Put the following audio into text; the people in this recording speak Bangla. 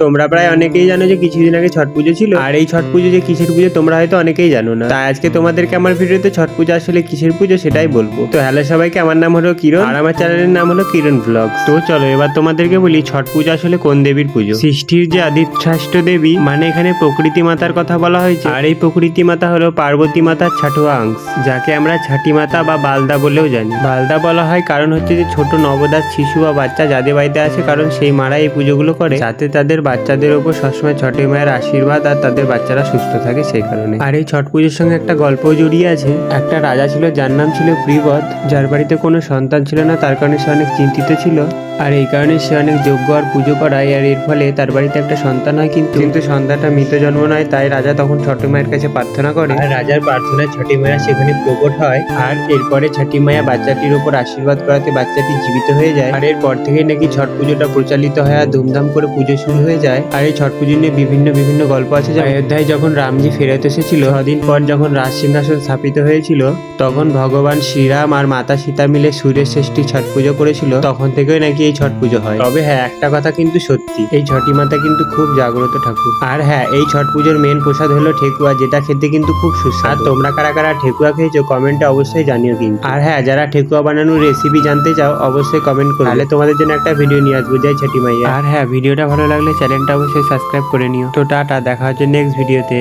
তোমরা প্রায় অনেকেই জানো যে কিছুদিন আগে ছট পুজো ছিল, আর এই ছট পুজো যে কিসের পুজো তোমরা হয়তো অনেকেই জানো না। তাই আজকে তোমাদেরকে আমার ভিডিওতে ছট পুজো আসলে কিসের পুজো সেটাই বলবো। তো হ্যালো সবাইকে, আমার নাম হলো কিরণ আর আমার চ্যানেলের নাম হলো কিরণ ব্লগস। তো চলো এবার তোমাদেরকে বলি ছট পুজো আসলে কোন দেবীর পুজো। সৃষ্টির যে আদিশ্রেষ্ঠ দেবী, মানে এখানে প্রকৃতি মাতার কথা বলা হয়েছে। আর এই প্রকৃতি মাতা হলো পার্বতী মাতার ছাটুয়া অংশ, যাকে আমরা ছাটি মাতা বা বালদা বলেও জানি। বালদা বলা হয় কারণ হচ্ছে যে ছোট নবজাত শিশু বা বাচ্চা যাদের বাড়িতে আছে, কারণ সেই মারা এই পুজোগুলো করে যাতে তাদের বাচ্চাদের উপর সবসময় ছটে মায়ের আশীর্বাদ আর তাদের বাচ্চারা সুস্থ থাকে, সেই কারণে। আর এই ছট পুজোর সঙ্গে একটা গল্প জড়িয়ে আছে। একটা রাজা ছিল যার নাম ছিল প্রিবত, যার বাড়িতে কোনো সন্তান ছিল না, তার কারণে সে অনেক চিন্তিত ছিল। আর এই কারণে সে অনেক যজ্ঞ আর পুজো করায়, আর এর ফলে তার বাড়িতে একটা সন্তান হয়, কিন্তু সন্তানটা মৃত জন্ম নয়। তাই রাজা তখন ছটি মায়ের কাছে প্রার্থনা করে, আর রাজার প্রার্থনায় ছটি মায়া সেখানে প্রকট হয়। আর এরপরে ছটি মায়া বাচ্চাটির উপর আশীর্বাদ করাতে বাচ্চাটি জীবিত হয়ে যায়। আর এরপর থেকেই নাকি ছট পুজোটা প্রচালিত হয় আর ধুমধাম করে পুজো শুরু হয়ে যায়। আর এই ছট পুজো নিয়ে বিভিন্ন গল্প আছে। যে অযোধ্যায় যখন রামজি ফেরত এসেছিল, 6 দিন পর যখন রাজ সিংহাসন স্থাপিত হয়েছিল, তখন ভগবান শ্রীরাম আর মাতা সীতা মিলে সূর্যের ষষ্ঠী ছট পুজো করেছিল। তখন থেকেই নাকি এই ছট পুজো হয়। তবে হ্যাঁ, একটা কথা কিন্তু সত্যি, এই ছটি মাতা কিন্তু খুব জাগ্রত ঠাকুর। আর হ্যাঁ, এই ছট পুজোর মেন প্রসাদ হলো ঠেকুয়া, যেটা খেতে কিন্তু খুব সুস্বাদু। আর তোমরা কারা কারা ঠেকুয়া খেয়েছো কমেন্টে অবশ্যই জানিও কিন্তু। আর হ্যাঁ, যারা ঠেকুয়া বানানোর রেসিপি জানতে চাও অবশ্যই কমেন্ট করো, তাহলে তোমাদের জন্য একটা ভিডিও নিয়ে আসবো জয় ছটি মাইয়া। আর হ্যাঁ, ভিডিওটা ভালো লাগলে চ্যানেলটা অবশ্যই সাবস্ক্রাইব করে নিও। তো টাটা, দেখা হচ্ছে নেক্সট ভিডিওতে।